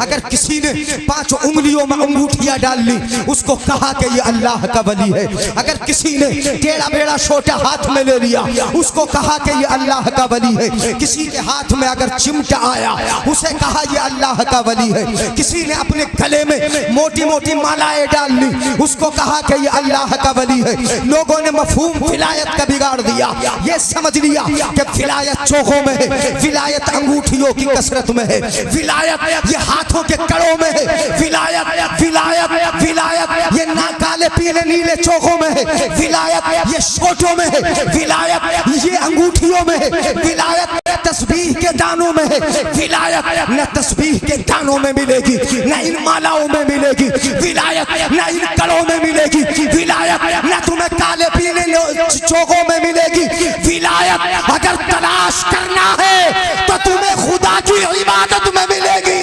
अगर किसी ने 5 उंगलियों में अंगूठियां डाल ली उसको कहा कि ये अल्लाह का वली है। अगर किसी ने टेढ़ा बेड़ा छोटा हाथ में ले लिया उसको कहा कि ये अल्लाह का वली है। किसी के हाथ में अगर चिमटा आया उसे कहा ये अल्लाह का वली है। किसी ने अपने गले में मोटी मोटी मालाएं डाल ली उसको कहा कि ये अल्लाह का वली है। लोगों ने मफहूम विलायत का बिगाड़ दिया, ये समझ लिया कि विलायत चोखों में है, विलायत अंगूठियों की कसरत में है, विलायत ये हाथों के कड़ों में है, विलायत विलायत विलायत ये ना काले पीले नीले चोखों में है, विलायत ये शोटों में है, विलायत ये अंगूठियों में है, विलायत तस्बीह के दानों में है। विलायत न तस्बीह के दानों में मिलेगी, न इन मालाओं में मिलेगी, विलायत न इन कड़ों में मिलेगी, विलायत न तुम्हें काले पीले चोखों में मिलेगी। विलायत अगर तलाश करना है तो तुम्हें खुदा की इबादत में मिलेगी,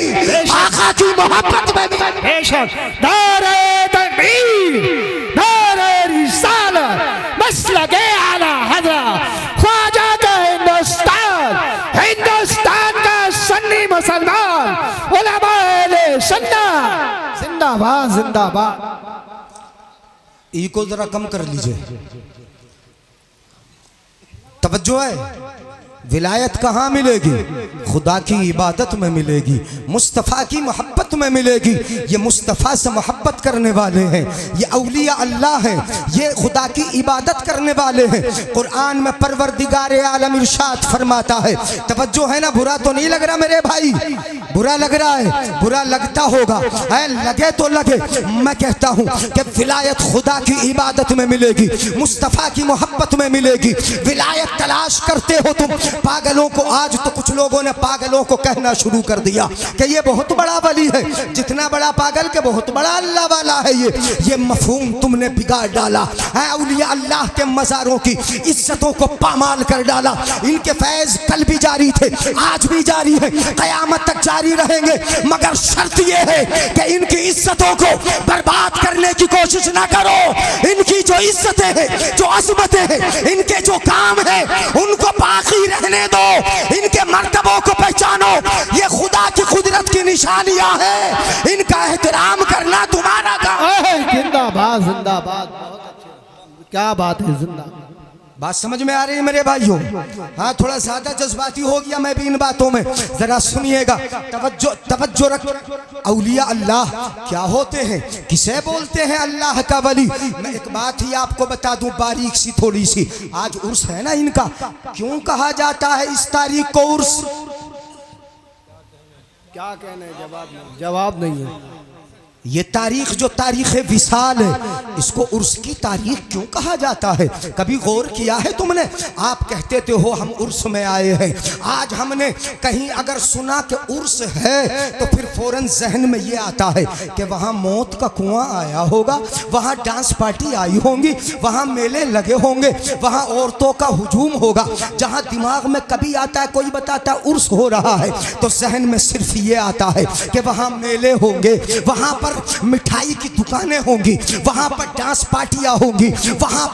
आका की मोहब्बत में मिलेगी। बेशक नारे तकबीर, नारे रिसालत, मसलके आला हज़रत ख्वाजा का हिंदुस्तान, हिंदुस्तान का सुन्नी मुसलमान, उलमाए सुन्नत जिंदाबाद जिंदाबाद। ई को जरा कम कर लीजिए, तवज्जो है। विलायत कहाँ मिलेगी? खुदा की इबादत में मिलेगी, मुस्तफ़ा की मोहब्बत में मिलेगी। ये मुस्तफ़ा से मोहब्बत करने वाले हैं, ये औलिया अल्लाह हैं, ये खुदा की इबादत करने वाले हैं। कुरान में परवरदिगार आलम इरशाद फरमाता है, तवज्जो है ना, बुरा तो नहीं लग रहा मेरे भाई? बुरा लग रहा है? बुरा लगता होगा, है लगे तो लगे। मैं कहता हूँ कि विलायत खुदा की इबादत में मिलेगी, मुस्तफ़ा की मोहब्बत में मिलेगी। विलायत तलाश करते हो तुम पागलों को, आज तो कुछ लोगों ने पागलों को कहना शुरू कर दिया कि ये बहुत बड़ा वली है, जितना बड़ा पागल के बहुत बड़ा अल्लाह वाला है। ये मफहूम तुमने बिगाड़ डाला है। औलिया अल्लाह के मज़ारों की इज्जतों को पामाल कर डाला। इनके फैज़ कल भी जारी थे, आज भी जारी है, क़यामत तक जारी रहेंगे, मगर शर्त ये है कि इनकी इज्जतों को बर्बाद करने की कोशिश ना करो। इनकी जो इज्जतें हैं, जो अज़मतें हैं, इनके जो काम है उनको बाकी रहने दो, इनके मर्तबों को पहचानो। ये खुदा की कुदरत की निशानियां हैं, इनका एहतराम करना तुम्हारा काम है। जिंदाबाद जिंदाबाद, बहुत अच्छे, क्या बात है, जिंदाबाद। बात समझ में आ रही है मेरे भाइयों? हाँ, थोड़ा ज्यादा जज्बाती हो गया मैं भी इन बातों में, जरा सुनिएगा, तवज्जो रख। औलिया अल्लाह क्या होते हैं, किसे बोलते हैं अल्लाह का वली? मैं एक बात ही आपको बता दूं, बारीक सी थोड़ी सी। आज उर्स है ना इनका, क्यों कहा जाता है इस तारीख को उर्स? क्या कहने, जवाब नहीं है। ये तारीख जो तारीख विसाल है, इसको उर्स की तारीख क्यों कहा जाता है? कभी गौर किया है तुमने? आप कहते थे हो हम उर्स में आए हैं। आज हमने कहीं अगर सुना कि उर्स है तो फिर फौरन जहन में ये आता है कि वहाँ मौत का कुआं आया होगा, वहाँ डांस पार्टी आई होंगी, वहाँ मेले लगे होंगे, वहाँ औरतों का हुजूम होगा। जहाँ दिमाग में कभी आता है, कोई बताता है उर्स हो रहा है, तो जहन में सिर्फ ये आता है कि वहाँ मेले होंगे, वहाँ पर मिठाई की दुकानें होंगी, वहां पर डांस पार्टियां होंगी, वहां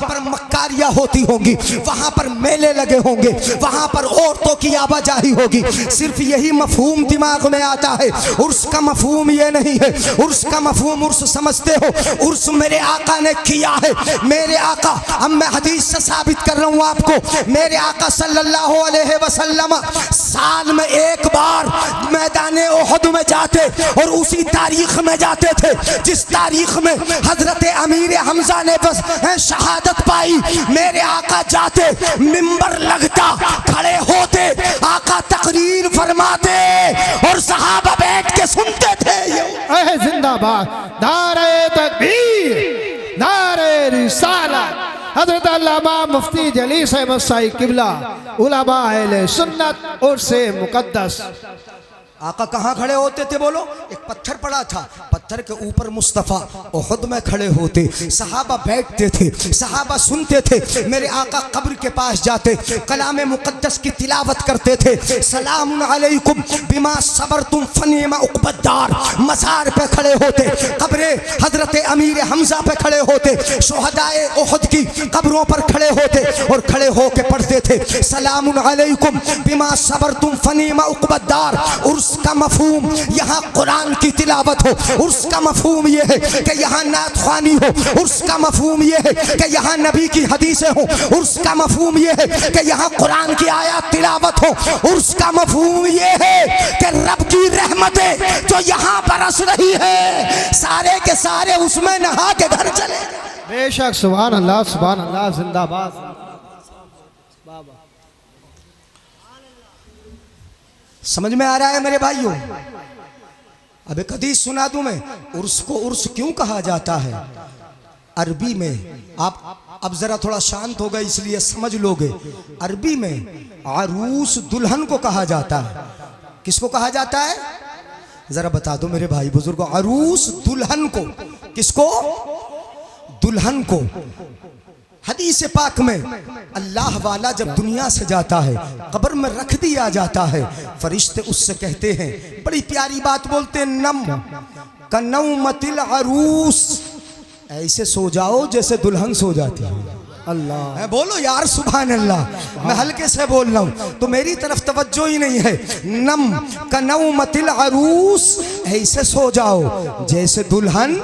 पर मक्कारियां होती होंगी, वहां पर मेले लगे होंगे, वहां पर औरतों की आवाजाही होगी। सिर्फ यही मफहूम दिमाग में आता है। उर्स का मफहूम ये नहीं है। उर्स का मफहूम, उर्स समझते हो, उर्स मेरे आका ने किया है। मेरे आका, अब मैं हदीस से साबित कर रहा हूं आपको, मेरे आका सल्लल्लाहु अलैहि वसल्लम साल में एक बार मैदान उहद में जाते और उसी तारीख में जाते थे जिस तारीख में हजरत अमीर हमजा ने बस शहादत पाई। मेरे आका जाते, मिंबर लगता, खड़े होते, आका तकरीर फरमाते और सहाबा बैठ के सुनते थे। जिंदाबाद, नारे तकबीर, नारे रिसालत, हजरत अल्लामा मुफ्ती जलीस अहमद साहिब किबला, उलमा अहले सुन्नत और से मुकद्दस। आका कहाँ खड़े होते थे बोलो? एक पत्थर पड़ा था, पत्थर पत्थर के ऊपर मुस्तफ़ा उहद में खड़े होते, सहाबा बैठते थे, सहाबा सुनते थे। मेरे आका कब्र के पास जाते, कलाम मुक़द्दस की तिलावत करते थे। सलामुन अलैकुम बिमा सबरतुम फनिमा उक़बद्दार। मज़ार पे खड़े होते, कब्रे हजरत अमीर हमजा पे खड़े होते, शुहदाए उहद की कब्रों पर खड़े होते और खड़े होके पढ़ते थे सलामुन अलैकुम बिमा सबरतुम फनिमा उक़बद्दार। उर्स का मफहूम यहाँ कुरान की तिलावत हो, उर्स का मफहूम ये है कि यहाँ नात ख्वानी हो, उर्स का मफहूम ये है कि यहाँ नबी की हदीसें हो, उर्स का मफहूम ये है कि यहाँ कुरान की आयत तिलावत हो, उर्स का मफहूम ये है कि रब की रहमतें जो यहाँ बरस रही है सारे के सारे उसमें नहा के घर चले। बेशक सुभान अल्लाह जिंदाबाद। समझ में आ रहा है मेरे भाइयों? अब एक हदीस सुना दूं मैं, उर्स को उर्स क्यों कहा जाता है अरबी में। आप अब जरा थोड़ा शांत हो गए इसलिए समझ लोगे। अरबी में आरूस दुल्हन को कहा जाता है। किसको कहा जाता है जरा बता दो मेरे भाई बुजुर्गों। आरूस दुल्हन को, किसको? दुल्हन को। हदीस पाक में अल्लाह वाला जब दुनिया से जाता है, कब्र में रख दिया जाता है, फरिश्ते उससे कहते हैं, बड़ी प्यारी बात बोलते हैं, नम कनौमतिल अरूस, ऐसे सो जाओ जैसे दुल्हन सो जाती है। अल्लाह बोलो यार सुभान अल्लाह। मैं हल्के से बोल रहा हूँ तो मेरी तरफ तवज्जो ही नहीं है। नम कनौमतिल अरूस, ऐसे सो जाओ जैसे दुल्हन।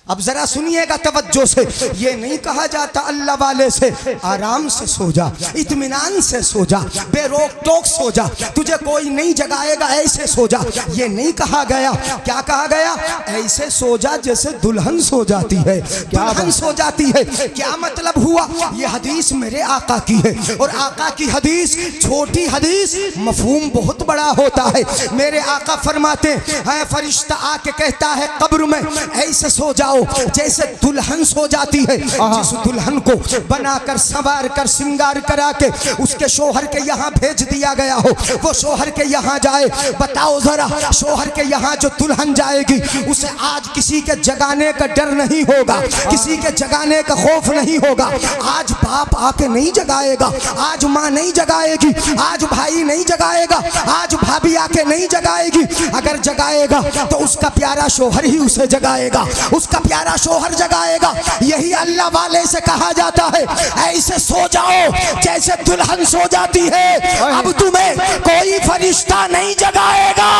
अब जरा सुनिएगा तवज्जो से, ये नहीं कहा जाता अल्लाह वाले से आराम से सो जा, इत्मीनान से सो जा, बेरोक टोक सो जा, तुझे कोई नहीं जगाएगा ऐसे सो जा, ये नहीं कहा गया। क्या कहा गया? ऐसे सो जा जैसे दुल्हन सो जाती है, दुल्हन सो जाती है। क्या मतलब हुआ? ये हदीस मेरे आका की है और आका की हदीस छोटी हदीस, मफहूम बहुत बड़ा होता है। मेरे आका फरमाते हैं, फरिश्ता आके कहता है कब्र में ऐसे सो जाओ जैसे दुल्हन सो जाती है। जिस दुल्हन को बनाकर संवार कर श्रृंगार करा के उसके शोहर के यहाँ भेज दिया गया हो, वो शोहर के यहाँ जाए। बताओ जरा, शोहर के यहाँ जो दुल्हन जाएगी उसे आज किसी के जगाने का डर नहीं होगा, किसी के जगाने का खौफ नहीं होगा। आज बाप आके नहीं जगाएगा, आज माँ नहीं जगाएगी, आज भाई नहीं जगाएगा, आज भाभी आके नहीं जगाएगी। अगर जगाएगा तो उसका प्यारा शोहर ही उसे जगाएगा, उसका प्यारा शोहर जगाएगा। यही अल्लाह वाले से कहा जाता है, ऐसे सो जाओ जैसे दुल्हन सो जाती है। अब तुम्हें कोई फरिश्ता नहीं जगाएगा,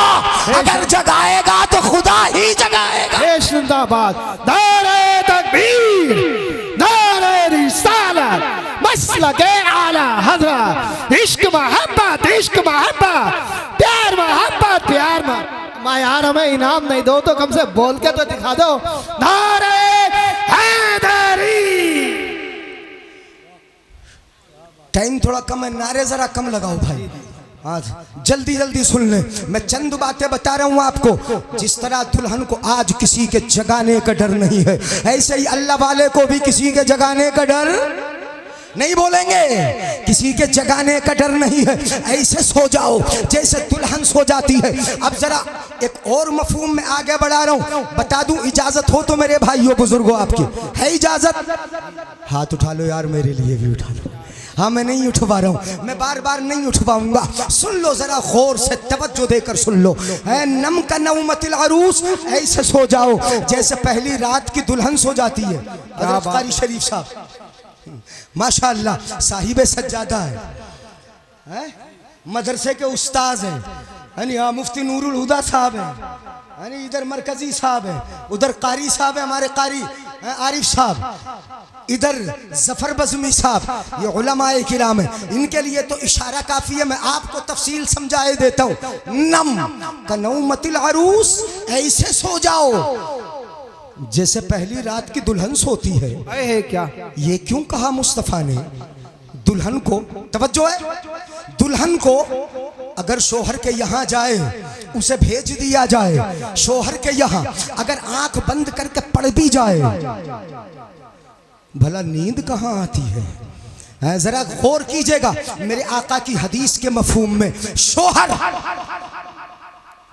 अगर जगाएगा तो खुदा ही जगाएगा। जिंदाबाद। नारे तकबीर, नारे रिसालत, मसलके आला हज़रत, इश्क मोहब्बत, इश्क मोहब्बत, प्यार मोहब्बत, प्यार मोहब्बत। माँ यार हमें इनाम नहीं दो तो कम से बोल के तो दिखा दो। नारे हैदरी। टाइम थोड़ा कम है, नारे जरा कम लगाओ भाई। आज जल्दी जल्दी सुन ले, मैं चंद बातें बता रहा हूँ आपको। जिस तरह दुल्हन को आज किसी के जगाने का डर नहीं है, ऐसे ही अल्लाह वाले को भी किसी के जगाने का डर नहीं। बोलेंगे किसी के जगाने का डर नहीं है। ऐसे सो जाओ जैसे दुल्हन सो जाती है। अब जरा एक और मफहूम में आगे बढ़ा रहा हूँ, बता दूं, इजाजत हो तो मेरे भाइयों बुजुर्गों, आपकी है इजाजत? हाथ उठा लो यार, मेरे लिए भी उठा लो। हाँ, मैं नहीं उठवा रहा हूँ, मैं बार बार नहीं उठवाऊंगा। सुन लो जरा गौर से, तवज्जो देकर सुन लो। नम का नौमतिल अरूस, ऐसे सो जाओ जैसे पहली रात की दुल्हन सो जाती है। हज़रत कारी शरीफ साहब माशाअल्लाह साहिब सज्जादा है, मदरसे के उस्ताद हैं। यहाँ मुफ्ती नूरुल हुदा साहब हैं, इधर मरकजी साहब हैं, उधर कारी साहब है, हमारे कारी आरिफ साहब, इधर जफर बज़मी साहब, ये उलमाए किराम है। इनके लिए तो इशारा काफी है, मैं आपको तफसील समझाए देता हूँ। नम का नौमतिल अरूस, ऐसे सो जाओ जैसे पहली रात की दुल्हन सोती है। क्या ये क्यों कहा मुस्तफ़ा ने? दुल्हन को, तवज्जो है, दुल्हन को अगर शोहर के यहाँ जाए, उसे भेज दिया जाए, शोहर के यहाँ अगर आंख बंद करके पढ़ भी जाए, भला नींद कहाँ आती है? जरा गौर कीजिएगा मेरे आका की हदीस के मफहूम में। शोहर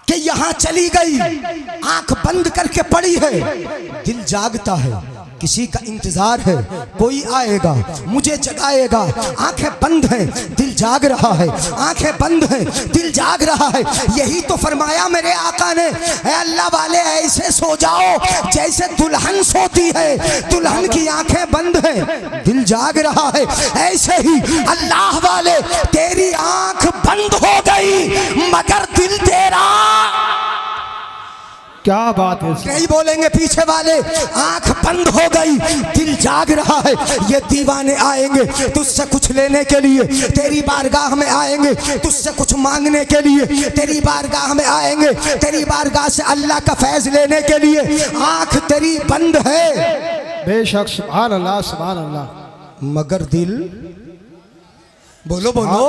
के यहाँ चली गई, आंख बंद करके पड़ी है, दिल जागता है, किसी का इंतजार है, कोई आएगा मुझे जगाएगा। आंखें बंद हैं, दिल जाग रहा है, आंखें बंद हैं, दिल जाग रहा है। यही तो फरमाया मेरे आका ने, ऐ अल्लाह वाले ऐसे सो जाओ जैसे दुल्हन सोती है, दुल्हन की आंखें बंद हैं, दिल जाग रहा है। ऐसे ही अल्लाह वाले तेरी आंख बंद हो गई मगर दिल तेरा, क्या बात है। नहीं बोलेंगे पीछे वाले, आंख बंद हो गई, दिल जाग रहा है। ये दीवाने आएंगे तुझसे कुछ लेने के लिए, तेरी बारगाह में आएंगे तुझसे कुछ मांगने के लिए, तेरी बारगाह में आएंगे तेरी बारगाह से अल्लाह का फैज लेने के लिए। आंख तेरी बंद है बेशक, सुभान अल्लाह सुभान अल्लाह, मगर दिल, बोलो बोलो,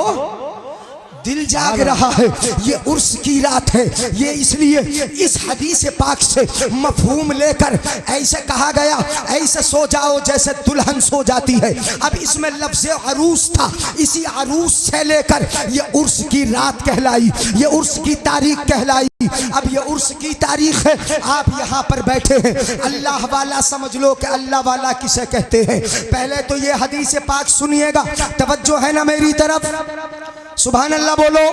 दिल जाग रहा है। ये उर्स की रात है, ये इसलिए इस हदीस पाक से मफहूम लेकर ऐसे कहा गया, ऐसे सो जाओ जैसे दुल्हन सो जाती है। अब इसमें लफ्ज़ अरूस था, इसी अरूस से लेकर ये उर्स की रात कहलाई, ये उर्स की तारीख कहलाई। अब ये उर्स की तारीख है, आप यहाँ पर बैठे हैं, अल्लाह वाला समझ लो कि अल्लाह वाला किसे कहते हैं। पहले तो ये हदीस पाक सुनिएगा, तवज्जो है ना मेरी तरफ, सुभान अल्लाह बोलो।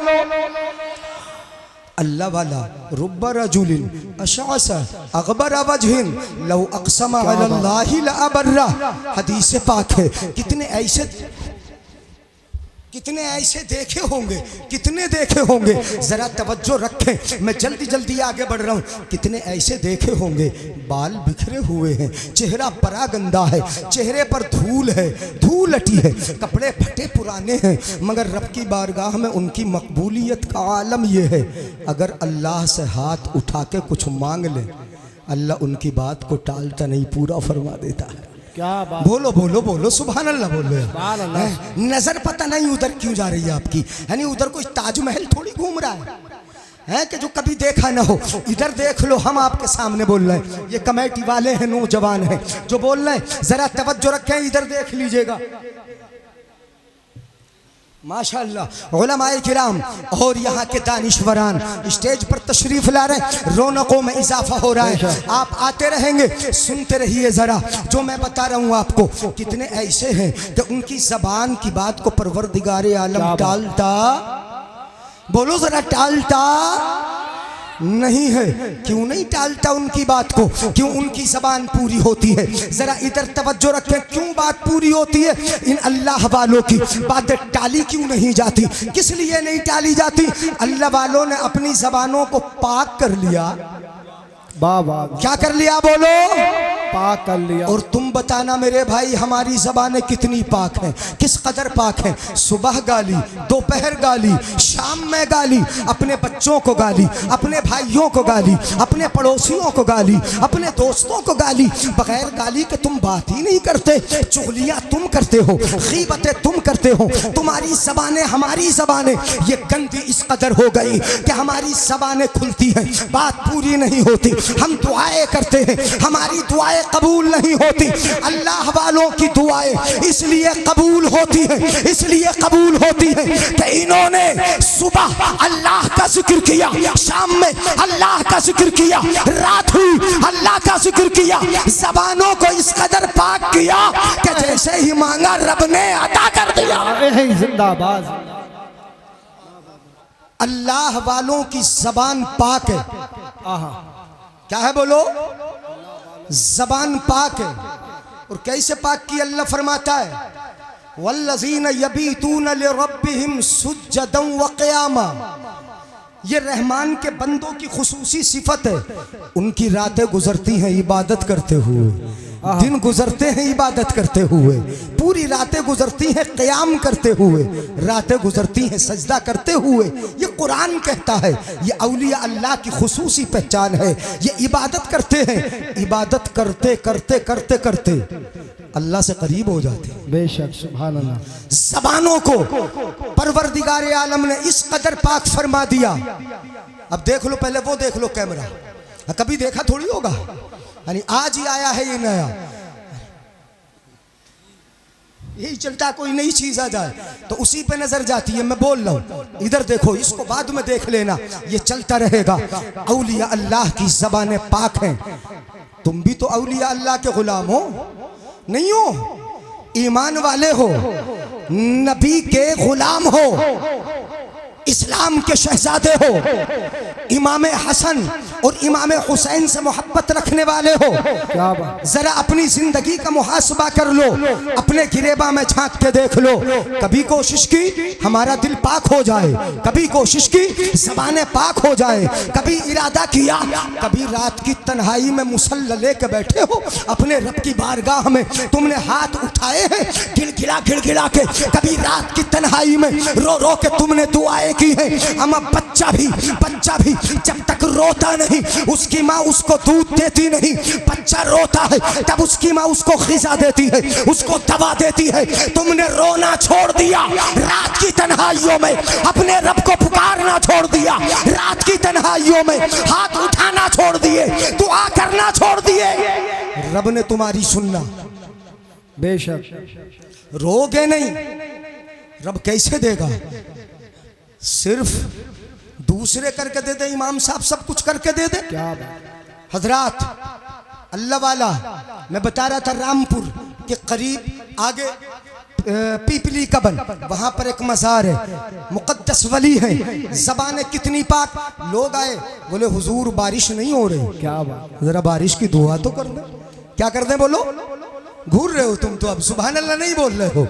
अल्लाह वाला रुब्बा रजुलिन अशअस अगबर वजहिन लौ अक़सम अलल्लाहि लअबर्रा, हदीस पाक है। कितने ऐसे देखे होंगे, कितने देखे होंगे, जरा तवज्जो रखें, मैं जल्दी जल्दी आगे बढ़ रहा हूँ। कितने ऐसे देखे होंगे बाल बिखरे हुए हैं, चेहरा बड़ा गंदा है, चेहरे पर धूल है, धूल अटी है, कपड़े फटे पुराने हैं, मगर रब की बारगाह में उनकी मकबूलियत का आलम यह है, अगर अल्लाह से हाथ उठा के कुछ मांग ले, अल्लाह उनकी बात को टालता नहीं, पूरा फरमा देता है। क्या बात, बोलो बोलो बोलो, सुभान अल्लाह बोलो। नजर पता नहीं उधर क्यों जा रही है आपकी, यानी उधर कोई ताजमहल थोड़ी घूम रहा है कि जो कभी देखा ना हो। इधर देख लो, हम आपके सामने बोल रहे हैं, ये कमेटी वाले हैं, नौजवान हैं जो बोल रहे हैं, जरा तवज्जो रखें, इधर देख लीजिएगा। माशाअल्लाह उलमाए किराम और यहाँ के दानिश्वरान स्टेज पर तशरीफ ला रहे, रौनकों में इजाफा हो रहा है। आप आते रहेंगे, सुनते रहिए जरा जो मैं बता रहा हूँ आपको। कितने ऐसे हैं कि उनकी जबान की बात को परवरदिगारे आलम टालता, बोलो जरा, टालता नहीं है। क्यों नहीं टालता उनकी बात को, क्यों उनकी जबान पूरी होती है। जरा इधर तवज्जो रखें, क्यों बात पूरी होती है। इन अल्लाह वालों की बातें टाली क्यों नहीं जाती, किस लिए नहीं टाली जाती। अल्लाह वालों ने अपनी जबानों को पाक कर लिया। बाबा क्या कर लिया, बोलो, पाक कर लिया। और तुम बताना मेरे भाई, हमारी ज़बानें कितनी पाक हैं, किस कदर पाक हैं। सुबह गाली, दोपहर गाली, शाम में गाली, अपने बच्चों को गाली, अपने भाइयों को गाली, अपने पड़ोसियों को गाली, अपने दोस्तों को गाली। बगैर गाली के तुम बात ही नहीं करते। चुगलियाँ तुम करते हो, गीबतें तुम करते हो। तुम्हारी ज़बानें, हमारी ज़बानें ये गंदी इस कदर हो गई कि हमारी ज़बानें खुलती हैं, बात पूरी नहीं होती। हम दुआएं करते हैं, हमारी दुआएं कबूल नहीं होती। अल्लाह वालों की दुआएं इसलिए कबूल होती हैं, इसलिए कबूल होती हैं कि इन्होंने सुबह अल्लाह का जिक्र किया, शाम में अल्लाह का जिक्र किया, रात हुई अल्लाह का जिक्र किया। ज़बानों को इस कदर पाक किया कि जैसे ही मांगा रब ने अता कर दिया। जिंदाबाद। अल्लाह वालों की ज़बान पाक है। क्या है, बोलो, जबान पाक है। और कैसे पाक की, अल्लाह फरमाता है वल्लज़ीन यबीतून लिरब्बिहिम सुज्जदन व क़ियामा। ये रहमान के बंदों की खुसूसी सिफत है, उनकी रातें गुजरती हैं इबादत करते हुए, दिन गुजरते हैं इबादत करते हुए, पूरी रातें गुजरती हैं क़याम करते हुए, रातें गुजरती हैं सजदा करते हुए। ये कुरान कहता है, ये औलिया अल्लाह की खुसूसी पहचान है। ये इबादत करते हैं, इबादत करते करते करते करते अल्लाह से करीब हो जाते हैं। बेशक, सुभान अल्लाह। ज़बानों को परवरदिगारे आलम ने इस कदर पाक फरमा दिया। अब देख लो, पहले वो देख लो कैमरा, कभी देखा थोड़ी होगा, यानी आज ही आया है ये नया। यही चलता, कोई नई चीज आ जाए तो उसी पे नजर जाती है। मैं बोल रहा हूँ, इधर देखो, इसको बाद में देख लेना, ये चलता रहेगा। औलिया अल्लाह की ज़बानें पाक हैं। तुम भी तो औलिया अल्लाह के गुलाम हो, नहीं हो? ईमान वाले हो, नबी के गुलाम हो, इस्लाम के शहजादे हो, इमाम हसन और इमाम हुसैन से मोहब्बत रखने वाले हो। क्या बात। जरा अपनी जिंदगी का मुहासबा कर लो, अपने गिरेबा में झांक के देख लो। कभी कोशिश की हमारा दिल पाक हो जाए, कभी कोशिश की ज़बानें पाक हो जाए, कभी इरादा किया, कभी रात की तन्हाई में मुसल्ला लेके बैठे हो अपने रब की बारगाह में, तुमने हाथ उठाए हैं गिड़गिड़ा के, कभी रात की तन्हाई में रो रो के तुमने दुआएं की है। अमा बच्चा भी जब तक रोता नहीं उसकी माँ उसको दूध देती नहीं। बच्चा रोता है तब उसकी माँ उसको ग़िज़ा देती है, उसको दवा देती है। तुमने रोना छोड़ दिया, रात की तन्हाइयों में अपने रब को पुकारना छोड़ दिया, रात की तन्हाइयों में हाथ उठाना छोड़ दिए, दुआ करना छोड़ दिए। रब ने तुम्हारी सुनना। बेशक। रोगे नहीं, रब कैसे देगा? सिर्फ दूसरे करके दे दे, इमाम साहब सब कुछ करके दे दे। क्या बात। हजरात, अल्लाह वाला, मैं बता रहा था रामपुर के करीब आगे पीपली कबन, वहां पर एक मज़ार है, मुक़द्दस वली है, ज़बानें कितनी पाक। लोग आए, बोले हुजूर बारिश नहीं हो रही। क्या बात। जरा बारिश की दुआ तो कर दे। क्या कर दे? बोलो, घूर रहे हो तुम तो, अब सुभान अल्लाह नहीं बोल रहे हो।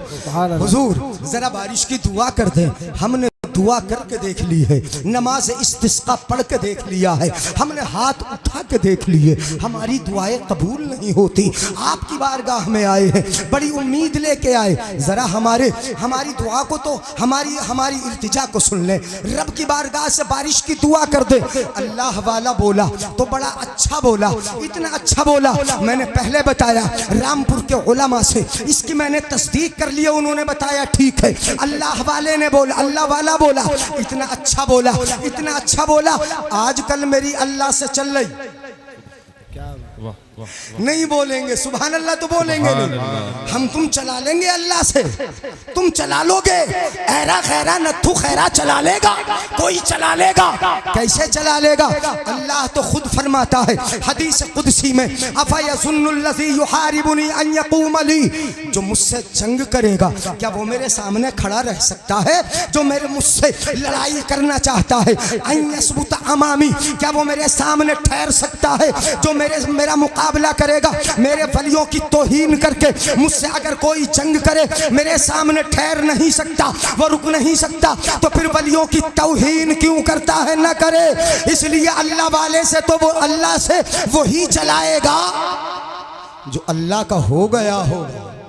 हुजूर जरा बारिश की दुआ कर दे। हमने दुआ करके देख ली है, नमाज इस्तिस्का पढ़ के देख लिया है, हमने हाथ उठा के देख लिए, हमारी दुआएं कबूल नहीं होती। आपकी बारगाह में आए हैं, बड़ी उम्मीद लेके आए, जरा हमारी दुआ को तो हमारी इल्तिजा को सुन ले। रब की बारगाह से बारिश की दुआ कर दे। अल्लाह वाला बोला तो बड़ा अच्छा बोला, इतना अच्छा बोला, मैंने पहले बताया रामपुर के उलमा से, इसकी मैंने तस्दीक कर लिया, उन्होंने बताया ठीक है। अल्लाह वाले ने बोला, अल्लाह वाला बोला, इतना अच्छा बोला, इतना अच्छा बोला। आजकल मेरी अल्लाह से चल रही, नहीं बोलेंगे सुभान अल्लाह तो बोलेंगे नहीं, हम तुम चला लेंगे अल्लाह से। तुम चला लोगे, ऐरा खैरा नत्थु खैरा चला लेगा, कोई चला लेगा? कैसे चला लेगा? अल्लाह तो खुद फरमाता है हदीस कुदसी में, अफा यज़ुन्नुल्लज़ी युहारिबुनी अन यक़ूम ली, जो मुझसे जंग करेगा क्या वो मेरे सामने खड़ा रह सकता है? जो मेरे मुझसे लड़ाई करना चाहता है, अन यसबुत अमामी, क्या वो मेरे सामने ठहर सकता है? जो मेरा मुकाबला करेगा, मेरे वलियों की तौहीन करके मुझसे अगर कोई जंग करे, मेरे सामने ठहर नहीं सकता, वो रुक नहीं सकता, तो फिर वलियों की तौहीन क्यों करता है? न करे। इसलिए अल्लाह वाले से तो वो अल्लाह से वही चलाएगा जो अल्लाह का हो गया हो।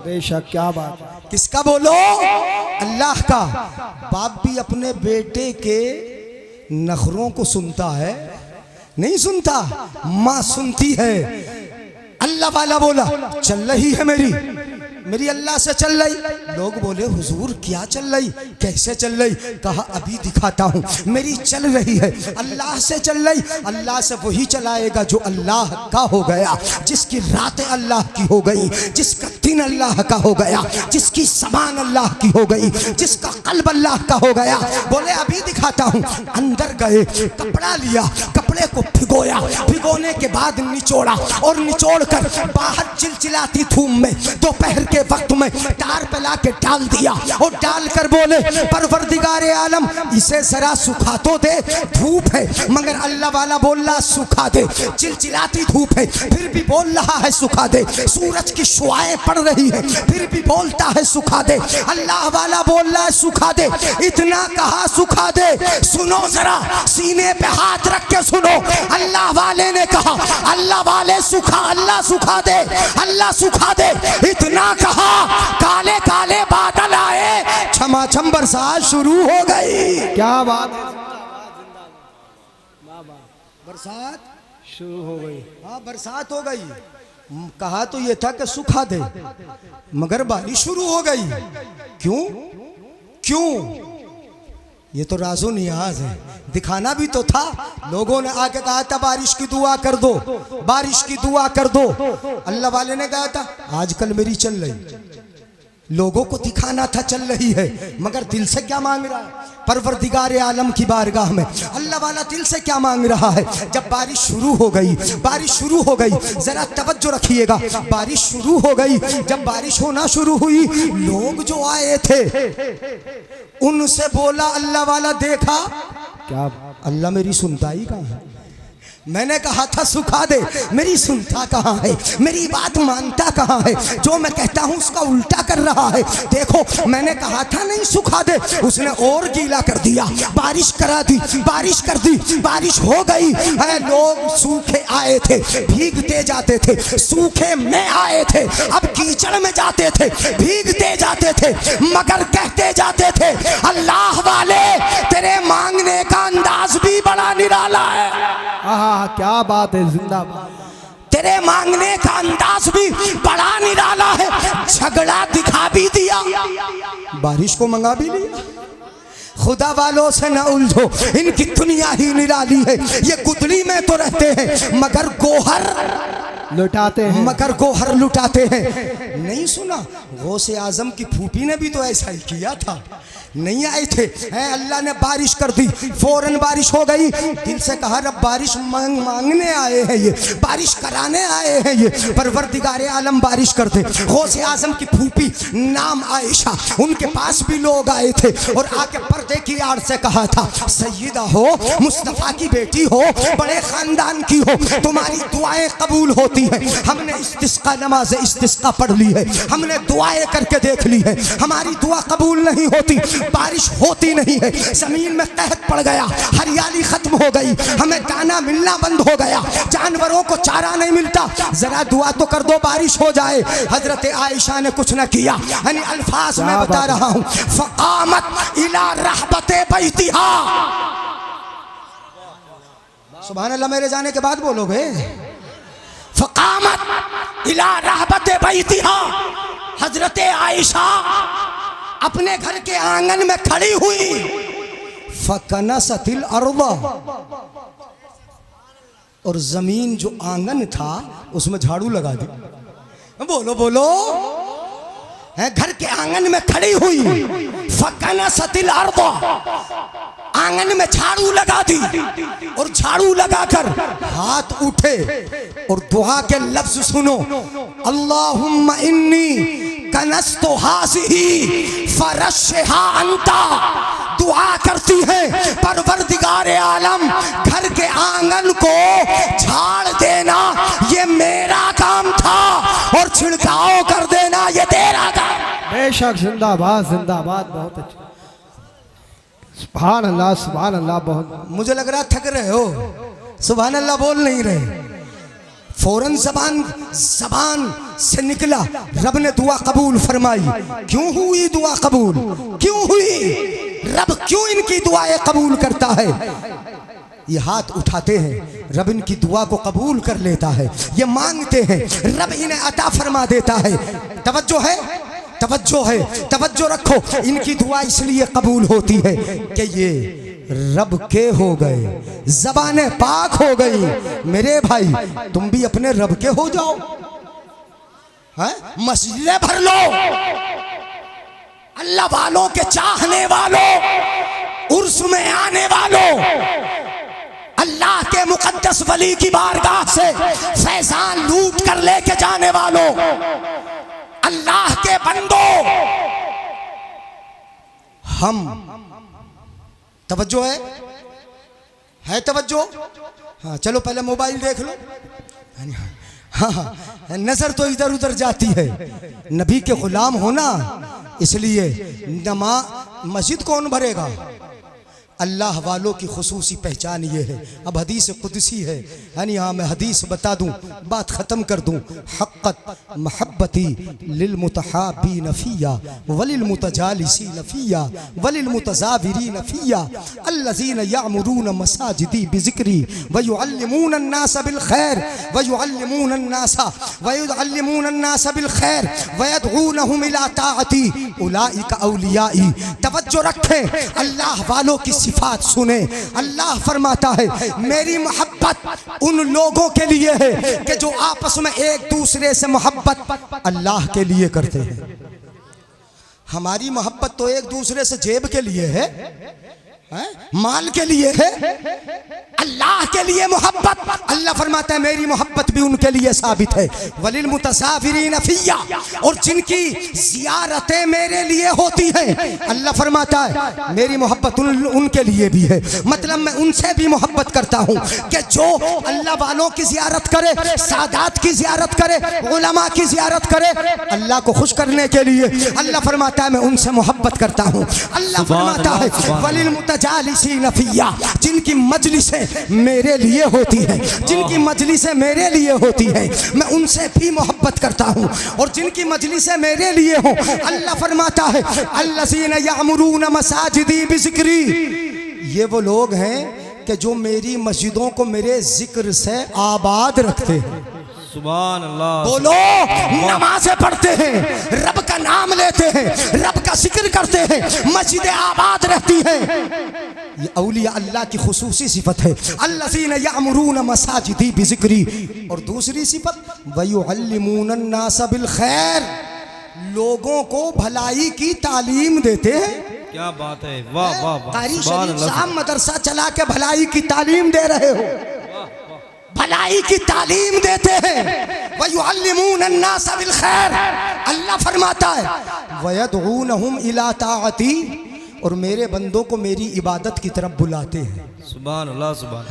बेशक। क्या बात। किसका बोलो? अल्लाह का। बाप भी अपने बेटे के नखरों को सुनता है? नहीं सुनता, माँ सुनती है। अल्लाह वाला बोला चल रही है मेरी अल्लाह से चल रही। लोग बोले हुजूर क्या चल रही, कैसे चल रही? कहा अभी दिखाता हूँ। मेरी चल रही है, अल्लाह से चल रही। अल्लाह से वही चलाएगा जो अल्लाह का हो गया, जिसकी रातें अल्लाह की हो गई, जिसका दिन अल्लाह का हो गया, जिसकी ज़बान अल्लाह की हो गई, जिसका कल्ब अल्लाह का हो गया। बोले अभी दिखाता हूँ। अंदर गए, कपड़ा लिया, कपड़े को भिगोया, भिगोने के बाद निचोड़ा और निचोड़ कर बाहर चिलचिलाती धूप में दोपहर के वक्त में तार पे ला के डाल दिया और डाल कर बोले परवरदिगारे आलम इसे जरा सुखा तो दे, धूप है। मगर अल्लाह वाला बोल रहा सुखा दे, चिलचिलाती धूप है फिर भी बोल रहा है सुखा दे, सूरज की शुआएं पड़ रही है फिर भी बोलता है सुखा दे। अल्लाह वाला बोल रहा है सुखा दे, इतना कहा सुखा दे। सुनो जरा, सीने पे हाथ रख के सुनो, अल्लाह वाले ने कहा अल्लाह वाले सुखा, अल्लाह सुखा दे, अल्लाह सुखा दे। इतना कहा, काले काले बादल आए, छमाछम बरसात शुरू हो गई। क्या बात। बरसात शुरू हो गई। हाँ बरसात हो गई। कहा तो ये था कि सुखा दे, मगर बारिश शुरू हो गई। क्यों क्यों? ये तो राजो नियाज है, दिखाना भी तो था। लोगों ने आके कहा था बारिश की दुआ कर दो, बारिश की दुआ कर दो। अल्लाह वाले ने कहा था आजकल मेरी चल रही, लोगों को दिखाना था चल रही है, मगर दिल से क्या मांग रहा है? परवरदिगार आलम की बारगाह में अल्लाह वाला दिल से क्या मांग रहा है? जब बारिश शुरू हो गई, बारिश शुरू हो गई, जरा तवज्जो रखिएगा, बारिश शुरू हो गई। जब बारिश होना शुरू हुई, लोग जो आए थे उनसे बोला अल्लाह वाला, देखा क्या अल्लाह मेरी सुनता ही कहाँ है? मैंने कहा था सुखा दे, मेरी सुनता कहाँ है? मेरी बात मानता कहाँ है? जो मैं कहता हूँ उसका उल्टा कर रहा है। देखो मैंने कहा था नहीं सुखा दे, उसने और गीला कर दिया, बारिश करा दी, बारिश कर दी, बारिश हो गई है। लोग सूखे आए थे, भीगते जाते थे, सूखे में आए थे, अब कीचड़ में जाते थे, भीगते जाते थे, मगर कहते जाते थे अल्लाह वाले तेरे मांगने का अंदाज भी बड़ा निराला है। हाँ क्या बात है, जिंदाबाद। तेरे मांगने का अंदाज भी बड़ा निराला है। झगड़ा दिखा भी दिया, बारिश को मंगा भी लिया। खुदा वालों से न उलझो, इनकी दुनिया ही निराली है। ये गुदली में तो रहते हैं मगर गोहर लुटाते हैं, मगर गोहर लुटाते हैं। नहीं सुना, गौसे आजम की फूफी ने भी तो ऐसा ही किया था। नहीं आए थे हैं, अल्लाह ने बारिश कर दी, फौरन बारिश हो गई। दिल से कहा रब बारिश मांगने आए हैं, ये बारिश कराने आए हैं, ये परवरदिगार आलम बारिश कर दे। गौसे आजम की फूफी नाम आयशा, उनके पास भी लोग आए थे और आके पर्दे की आड़ से कहा था सैयदा हो, मुस्तफ़ा की बेटी हो, बड़े खानदान की हो, तुम्हारी दुआएं कबूल होती हैं। हमने इस्तिस्का नमाज इस्तिस्का पढ़ ली है, हमने दुआएं करके देख ली है, हमारी दुआ कबूल नहीं होती, बारिश होती नहीं है, जमीन में कहत पड़ गया, हरियाली खत्म हो गई, हमें दाना मिलना बंद हो गया, जानवरों को चारा नहीं मिलता, जरा दुआ तो कर दो बारिश हो जाए। हजरत आयशा ने कुछ न किया, यानी अल्फाज में बता रहा हूं, फकामत इला रहबते बैतिहा। सुभान अल्लाह, मेरे जाने के बाद बोलोगे। फकामत इला रहबते बैतिहा, हजरत आयशा अपने घर के आंगन में खड़ी हुई। फकनसतिल अर्दा, और जमीन जो आंगन था उसमें झाड़ू लगा दी। बोलो बोलो, है घर के आंगन में खड़ी हुई। फकनसतिल अर्दा, आंगन में झाड़ू लगा दी, और झाड़ू लगाकर हाथ उठे और दुआ के लफ्ज सुनो, अल्लाहुम्मा इन्नी कनस्तो हाज़िही फरश्हा अंता। दुआ करती है परवरदिगार आलम, घर के आंगन को झाड़ देना ये मेरा काम था, और छिड़काव कर देना ये तेरा काम। बेशक, जिंदाबाद जिंदाबाद, बहुत अच्छा। सुभान अल्लाह सुभान अल्लाह। बहुत मुझे लग रहा थक रहे हो, सुभान अल्लाह बोल नहीं रहे। फौरन जबान से निकला, रब ने दुआ कबूल फरमाई। क्यों हुई दुआ कबूल? क्यों हुई? रब क्यों इनकी दुआएं कबूल करता है? ये हाथ उठाते हैं, रब इनकी दुआ को कबूल कर लेता है। ये मांगते हैं, रब इन्हें अता फरमा देता है। तवज्जो है, तवज्जो है, तवज्जो रखो। इनकी दुआ इसलिए कबूल होती है कि ये रब के हो गए, ज़बाने पाक हो गई। मेरे भाई तुम भी अपने रब के हो जाओ, हैं? मस्जिदें भर लो, अल्लाह वालों के चाहने वालों, उर्स में आने वालों, अल्लाह के मुकद्दस वली की बारगाह से फैजान लूट कर लेके जाने वालों, अल्लाह के बंदों, हम तवज्जो है तवज्जो। हाँ चलो पहले मोबाइल देख लो। हाँ हाँ, नजर तो इधर उधर जाती है। नबी के गुलाम होना, इसलिए मस्जिद कौन भरेगा? अल्लाह वालों की खुसूसी पहचान ये है। अब हदीस कुदसी है, यानी हाँ मैं हदीस बता दूं, बात ख़त्म कर दूं। हक़्क़त महब्बती लिल मुतहाबीन फ़िया वलिल मुतजालिसीन फ़िया वलिल मुतज़ाविरीन फ़िया अल्लज़ीन यअमुरून मसाजिदी बिज़िक्री व युअल्लिमून अन्नास बिल खैर व युअल्लिमून अन्नास बिल खैर व यदऊनहुम इला ताअती उलाइका औलियाई। तवज्जो रखें, अल्लाह वालों की सिफात सुने। अल्लाह फरमाता है मेरी मोहब्बत उन लोगों के लिए है कि जो आपस में एक दूसरे से मोहब्बत अल्लाह के लिए करते हैं। हमारी मोहब्बत तो एक दूसरे से जेब के लिए है, माल के लिए है। अल्लाह के लिए मोहब्बत, अल्लाह फरमाता है मेरी मोहब्बत भी उनके लिए साबित है। वलिल मुतसाफिरीन फिया, और जिनकी ज़ियारतें मेरे लिए होती हैं, अल्लाह फरमाता है मेरी मोहब्बत उनके लिए भी है। मतलब मैं उनसे भी मोहब्बत करता हूँ कि जो अल्लाह वालों की ज़ियारत करे, सादात की ज़ियारत करे, उलमा की ज़ियारत करे, अल्लाह को खुश करने के लिए अल्लाह फरमाता है मैं उनसे मोहब्बत करता हूँ। अल्लाह फरमाता है वलिल मुतजालिसीन फिया, जिनकी मजलिसें मेरे लिए होती हैं, जिनकी मजलिसें मेरे लिए होती हैं, मैं उनसे भी मोहब्बत करता हूँ। और जिनकी मजलिसें मेरे लिए हों, अल्लाह फरमाता है अल्लज़ीना यअमुरून मसाजिदी बिज़िक्री, ये वो लोग हैं कि जो मेरी मस्जिदों को मेरे जिक्र से आबाद रखते हैं। सुभान अल्लाह। बोलो, नमाज़ें पढ़ते हैं, रब का नाम लेते हैं, रब का जिक्र करते हैं, मस्जिदें आबाद रहती हैं। ये औलिया अल्लाह की खुसूसी सिफत है, अल्लज़ीना यअमुरून मसाजिदी बिज़िक्री। और दूसरी सिफत वयुअल्लिमून अन्नास बिल खैर, लोगों को भलाई की तालीम देते हैं। क्या बात है, वाह वाह वाह। कारी शरीफ साहब मदरसा चला के भलाई की तालीम दे रहे हो, भलाई की तालीम देते हैं। वयुअल्लिमून अन्नास बिल खैर, अल्लाह फरमाता है वयदऊनहुम इला ताअती, और मेरे बंदों को मेरी इबादत की तरफ बुलाते हैं। सुभान अल्लाह, सुभान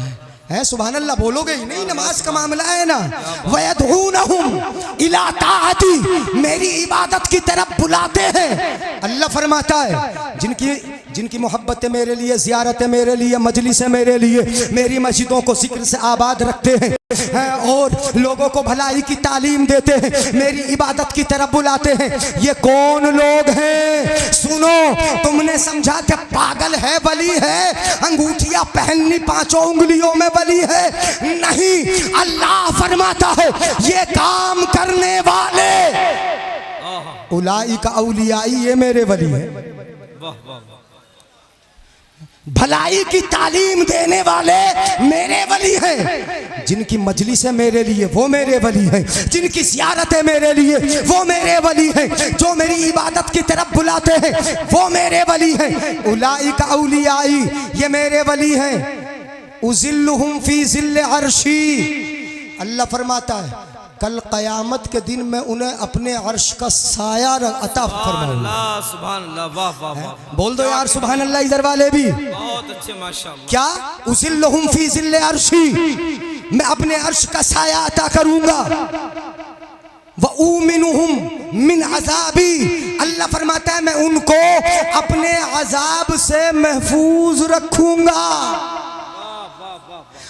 है, सुभान अल्लाह बोलोगे ही नहीं, नमाज का मामला है ना। वयदऊनहुम इला ताअती, मेरी इबादत की तरफ बुलाते हैं। अल्लाह फरमाता है जिनकी मोहब्बतें मेरे लिए, ज़ियारतें मेरे लिए, मजलिसें मेरे लिए, मेरी मस्जिदों को जिक्र से आबाद रखते हैं और लोगों को भलाई की तालीम देते हैं, मेरी इबादत की तरफ बुलाते हैं। ये कौन लोग हैं? सुनो, तुमने समझा कि पागल है वली है, अंगूठियां पहननी पांचों उंगलियों में वली है? नहीं, अल्लाह फरमाता है ये काम करने वाले उलाई का औलियाई, ये मेरे वली है। वाह वाह वाह। भलाई की तालीम देने वाले मेरे वली हैं। जिनकी मजलिसें मेरे लिए, वो मेरे वली हैं। जिनकी ज़ियारतें मेरे लिए, वो मेरे वली हैं। जो मेरी इबादत की तरफ बुलाते हैं, वो मेरे वली हैं। उलाई का औलियाई, ये मेरे वली हैं। उज़िल्लुहुम फी ज़िल्ल अर्शी, अल्लाह फरमाता है कल क़यामत के दिन मैं उन्हें अपने अर्श का साया अता फरमाऊंगा। सुभान अल्लाह, वाह वाह वाह। बोल दो यार सुभान अल्लाह, इधर वाले भी। बहुत अच्छे, माशाअल्लाह। क्या? उज़िल्लुहुम फी ज़िल्ल अर्शी, मैं अपने अर्श का साया अता करूंगा। व उमिनुहुम मिन अज़ाबी, अल्लाह फरमाता है मैं उनको अपने अजाब से महफूज रखूंगा।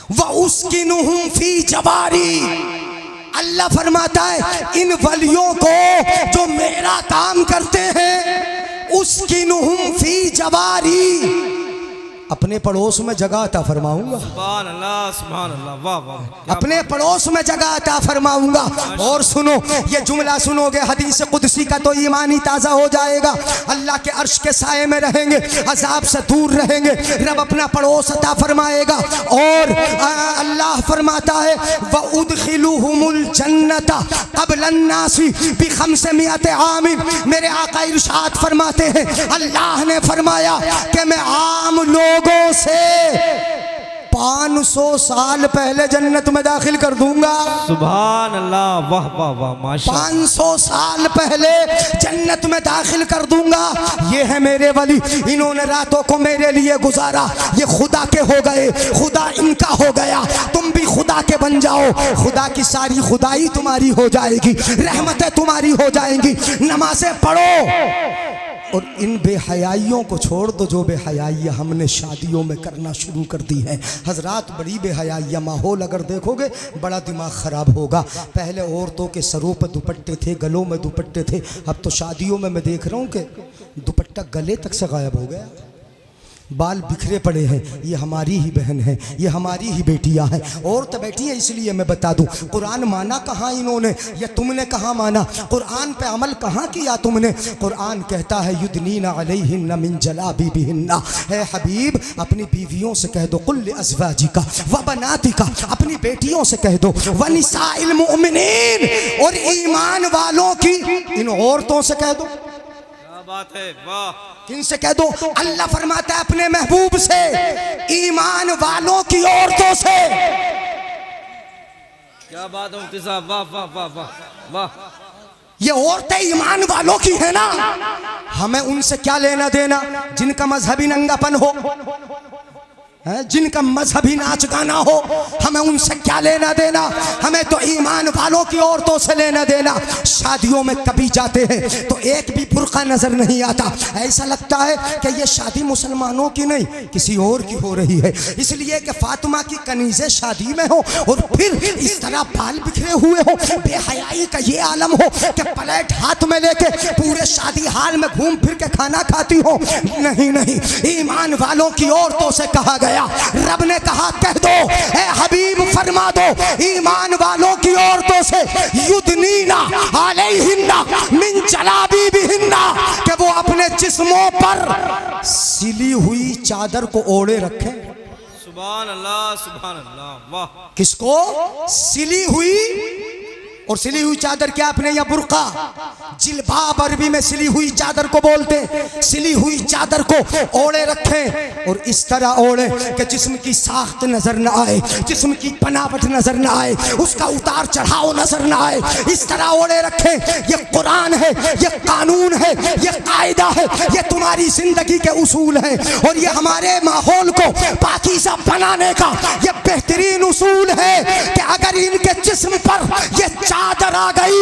व उस्किनुहुम फी जवारी, अल्लाह फरमाता है इन वलियों को जो मेरा काम करते हैं, उस्किनुहुम फी जवारी, अपने पड़ोस में जगह अता फरमाऊंगा। सुभान अल्लाह, सुभान अल्लाह, वाह वाह। अपने पड़ोस में जगह अता फरमाऊंगा। और सुनो, ये जुमला सुनोगे हदीस कुदसी का तो ईमान ही ताज़ा हो जाएगा। अल्लाह के अर्श के साए में रहेंगे, अजाब से दूर रहेंगे, रब अपना पड़ोस अता फरमाएगा। और अल्लाह फरमाता है व उदखिलुहुमुल जन्नता क़ब्ल अन्नासी बिखम्समियत आमिन, मेरे आका इरशाद फरमाते हैं अल्लाह ने फरमाया कि मैं आम लोगों से 500 साल पहले जन्नत में दाखिल कर दूंगा। सुभान अल्लाह, वाह वाह वाह, माशाअल्लाह। 500 साल पहले जन्नत में दाखिल कर दूंगा। ये है मेरे वली, इन्होंने रातों को मेरे लिए गुजारा, ये खुदा के हो गए, खुदा इनका हो गया। तुम भी खुदा के बन जाओ, खुदा की सारी खुदाई तुम्हारी हो जाएगी, रहमतें तुम्हारी हो जाएंगी। नमाज़ें पढ़ो और इन बेहयाइयों को छोड़ दो जो बेहयाइयाँ हमने शादियों में करना शुरू कर दी है। हजरात, बड़ी बेहयाइयाँ, माहौल अगर देखोगे बड़ा दिमाग ख़राब होगा। पहले औरतों के सरों पर दुपट्टे थे, गलों में दुपट्टे थे, अब तो शादियों में मैं देख रहा हूँ कि दुपट्टा गले तक से गायब हो गया, बाल बिखरे पड़े हैं। ये हमारी ही बहन है, ये हमारी ही बेटियां हैं। और तो बैठी है, इसलिए मैं बता दूं, कुरान माना कहाँ इन्होंने, या तुमने कहाँ माना? कुरान पे अमल कहाँ किया तुमने? कुरान कहता है युदनीना अलैहिन्ना मिन जलाबिबिहिन्ना, है हबीब अपनी बीवियों से कह दो, कुल अज़वाजिका व बनातिका, अपनी बेटियों से कह दो, व निसाइल मुमिनीन, और ईमान वालों की इन औरतों से कह दो। बात है, वाह। किनसे कह दो? अल्लाह फरमाता है अपने महबूब से, ईमान वालों की औरतों से। क्या बात है मुफ्ती साहब, वाह वाह वाह वाह वाह। ये औरतें ईमान वालों की है ना, हमें उनसे क्या लेना देना? जिनका मजहबी नंगापन हो, जिनका मजहबी नाच गाना हो, हमें उनसे क्या लेना देना? हमें तो ईमान वालों की औरतों से लेना देना। शादियों में कभी जाते हैं तो एक भी बुर्का नजर नहीं आता, ऐसा लगता है कि ये शादी मुसलमानों की नहीं किसी और की हो रही है। इसलिए कि फातिमा की कनीज़ें शादी में हो और फिर इस तरह बाल बिखरे हुए हो, बेहयाई का ये आलम हो कि प्लेट हाथ में लेके पूरे शादी हाल में घूम फिर के खाना खाती हो। नहीं नहीं, ईमान वालों की औरतों से कहा गया। रब ने कहा कह दो, ए हबीब फरमा दो ईमान वालों की औरतों से, युदनीना अलैहिन्ना मिन जलाबीबिहिन्ना, कि वो अपने जिस्मों पर सिली हुई चादर को ओढ़े रखें। सुभान अल्लाह, वाह। किसको? सिली हुई। और सिली हुई चादर क्या अपने या बुर्का? जिलबाब अरबी में सिली हुई चादर को बोलते हैं। सिली हुई चादर को ओढ़े रखें और इस तरह ओढ़े कि जिस्म की साख्त नजर न आए, जिस्म की बनावट नजर न आए, उसका उतार चढ़ाव नजर न आए। इस तरह ओढ़े रखें। ये कुरान है, ये कानून है, ये कायदा है, ये तुम्हारी जिंदगी के उसूल है और ये हमारे माहौल को पाकीज़ा बनाने का ये बेहतरीन उसूल है कि अगर इनके जिस्म पर ये चादर आ गई,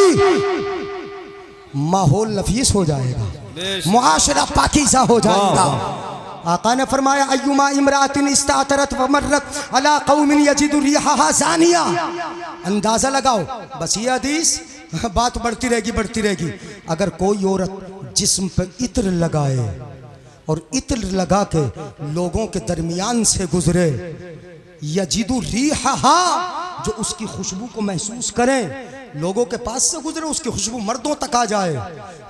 माहौल नफीस हो जाएगा, मुआशरा पाकीज़ा हो जाएगा। आका ने फरमाया अय्युमा इमरातिन इस्तातरत वमर्रत अला कौमिन यजिदु रिहा ज़ानिया। अंदाज़ा लगाओ, बस ये हदीस बात बढ़ती रहेगी बढ़ती रहेगी। अगर कोई औरत जिस्म पे इत्र लगाए और इत्र लगा के लोगों के दरमियान से गुजरे, यजिदु रिहा, जो उसकी खुशबू को महसूस करें, लोगों के पास से गुजरे उसकी खुशबू मर्दों तक आ जाए।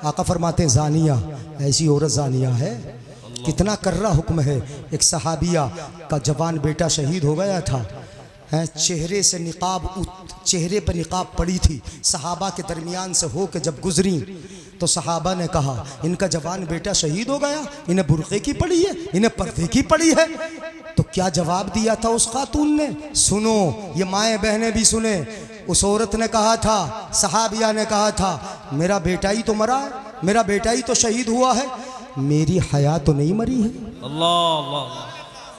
आका फरमाते हैं जानिया, ऐसी औरत जानिया है। कितना कर्रा हुक्म है। एक सहाबिया का जवान बेटा शहीद हो गया था, चेहरे से चेहरे पर निकाब पड़ी थी। सहाबा के दरमियान से हो के जब गुजरी तो सहाबा ने कहा इनका जवान बेटा शहीद हो गया, इन्हें बुर्के की पड़ी है, इन्हें पर्दे की पड़ी है। तो क्या जवाब दिया था उस खातून ने? सुनो, ये माएँ बहनें भी सुने। उस औरत ने कहा था, सहाबिया ने कहा था, मेरा बेटा ही तो मरा है, मेरा बेटा ही तो शहीद हुआ है, मेरी हया तो नहीं मरी है। अल्लाह अल्लाह,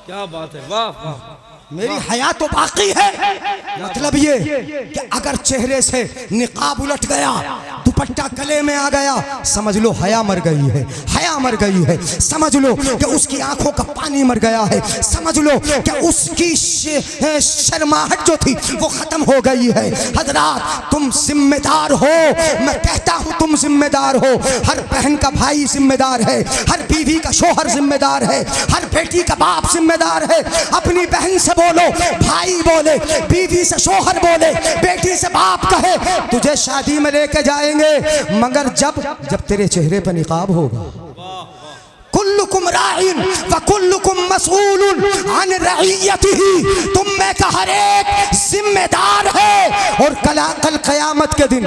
क्या बात है, वाह वाह। मेरी हया तो बाकी है। मतलब ये कि अगर चेहरे से निकाब उलट गया, दुपट्टा गले में आ गया, समझ लो हया मर गई है, हया मर गई है। समझ लो कि उसकी आंखों का पानी मर गया है। समझ लो कि उसकी शर्माहट जो थी वो खत्म हो गई है। हजरात, तुम जिम्मेदार हो, मैं कहता हूँ तुम जिम्मेदार हो। हर बहन का भाई जिम्मेदार है, हर बीवी का शोहर जिम्मेदार है, हर बेटी का बाप जिम्मेदार है। अपनी बहन से बोलो, भाई बोले, बीवी से शोहर बोले, बेटी से बाप कहे तुझे शादी में लेके जाएंगे, मगर जब तेरे चेहरे पर निकाब होगा। कुल्लुकुम राइन व कुल्लुकुम मसऊलुन अन रइयतिही, तुम में का हर एक जिम्मेदार है और कल क़यामत के दिन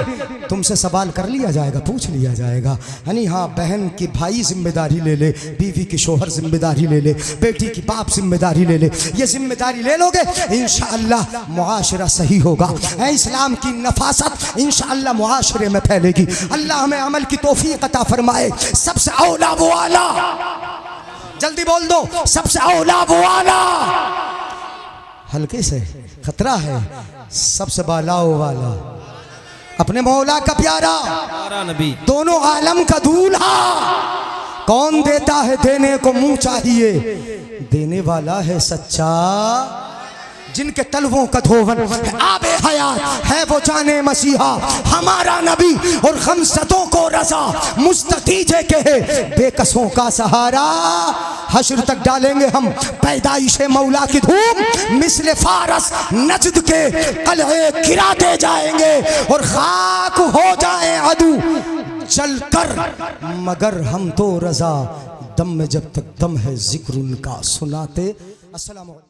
तुमसे सवाल कर लिया जाएगा, पूछ लिया जाएगा। यानी हाँ, बहन की भाई जिम्मेदारी ले ले, बीवी की शोहर जिम्मेदारी ले ले, बेटी की बाप जिम्मेदारी ले ले। ये जिम्मेदारी ले लोगे इंशाअल्लाह मुआशरा सही होगा। इस्लाम की नफासत इंशाअल्लाह मुआशरे में फैलेगी। अल्लाह हमें अमल की तौफीक अता फरमाए। सबसे औला वो आला, जल्दी बोल दो, सबसे औला वो आला। हल्के से, खतरा है। सबसे बालाओ वाला, अपने मौला का प्यारा, नबी, दोनों आलम का दूल्हा। कौन देता है देने को मुंह चाहिए, देने वाला है सच्चा। जिनके तलवों का धोवन आबे हयात है वो जाने मसीहा, हमारा नबी और गमज़दों को रज़ा, मुस्ततीजे के है बेकसों का सहारा। हश्र तक डालेंगे हम पैदाइशे मौला की धूम, मिस्ल फारस नजद के कलहे गिराते जाएंगे और खाक हो जाए अदू जलकर, मगर हम तो रज़ा, दम में जब तक दम है जिक्र उनका सुनाते। अस्सलाम वालेकुम।